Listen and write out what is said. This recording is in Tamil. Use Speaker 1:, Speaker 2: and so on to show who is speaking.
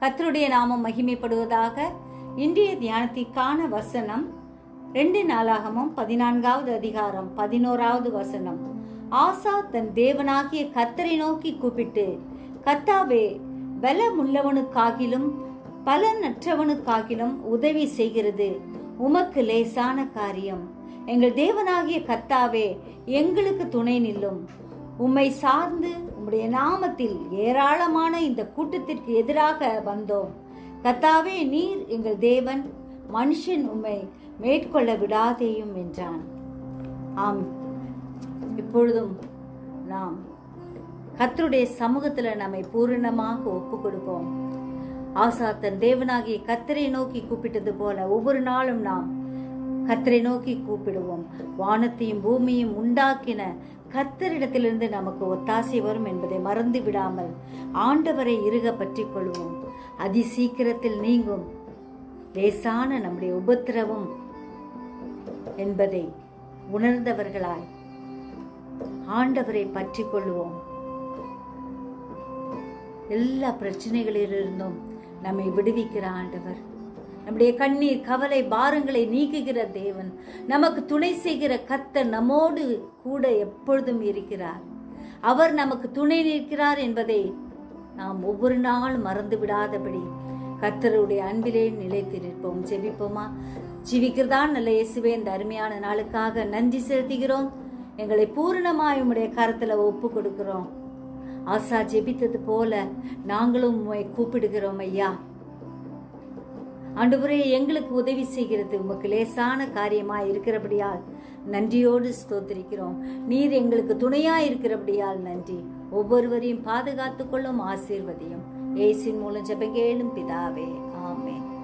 Speaker 1: கர்த்தருடைய நாமம் மகிமைப்படுவதாக. இன்றைய தியானத்திற்கான வசனம் 2 நாளாகமம் 14வது அதிகாரம் 11வது வசனம். ஆசா தன் தேவனாகிய கர்த்தரை நோக்கி கூப்பிட்டு, கர்த்தாவே, பலமுள்ளவனுக்காகிலும் பலனற்றவனுக்காகிலும் உதவி செய்கிறது உமக்கு லேசான காரியம். எங்கள் தேவனாகிய கர்த்தாவே, எங்களுக்கு துணை நில்லும். உம்மை சார்ந்து உம்முடைய நாமத்தில் ஏராளமான இந்த கூட்டத்திற்கு எதிராக வந்தோம். கர்த்தாவே, நீர் எங்கள் தேவன், மனுஷன் உம்மை மேற்கொள்ள விடாதேயும் என்றான். ஆம், இப்பொழுதும் நாம் கர்த்தருடைய சமூகத்துல நம்மை பூரணமாக ஒப்பு கொடுப்போம். ஆசா தன் தேவனாகிய கர்த்தரை நோக்கி கூப்பிட்டது போல ஒவ்வொரு நாளும் நாம் கர்த்தரை நோக்கி கூப்பிடுவோம். வானத்தையும் பூமியும் உண்டாக்கின கர்த்தரிடத்திலிருந்து நமக்கு ஒத்தாசை வரும் என்பதை மறந்து விடாமல் ஆண்டவரை இறுக பற்றி கொள்வோம். அதி சீக்கிரத்தில் நீங்கும் லேசான நம்முடைய உபத்திரவம் என்பதை உணர்ந்தவர்களாய் ஆண்டவரை பற்றி கொள்வோம். எல்லா பிரச்சனைகளிலிருந்தும் நம்மை விடுவிக்கிற ஆண்டவர், நம்முடைய கண்ணீர் கவலை பாரங்களை நீக்குகிற தேவன், நமக்கு துணை செய்கிற கர்த்தர் நம்மோடு கூட எப்பொழுதும் இருக்கிறார். அவர் நமக்கு துணை நிற்கிறார் என்பதை நாம் ஒவ்வொரு நாளும் மறந்து விடாதபடி கர்த்தருடைய அன்பிலே நிலைத்து நிற்போம். ஜெபிப்போமா? ஜீவிக்கிறதா நல்ல இயேசுவே, இந்த அருமையான நாளுக்காக நன்றி செலுத்துகிறோம். எங்களை பூரணமாய் உம்முடைய கரத்துல ஒப்பு கொடுக்கிறோம். ஆசா ஜெபித்தது போல நாங்களும் உம்மை கூப்பிடுகிறோம் ஐயா. ஆண்டவரே, எங்களுக்கு உதவி செய்கிறது உமக்கு லேசான காரியமாய் இருக்கிறபடியால் நன்றியோடு ஸ்தோத்திரிக்கிறோம். நீர் எங்களுக்கு துணையாய் இருக்கிறபடியால் நன்றி. ஒவ்வொருவரையும் பாதுகாத்துக் கொள்ளும், ஆசீர்வதியும். இயேசுவின் மூலம் ஜெபம் கேளும் பிதாவே.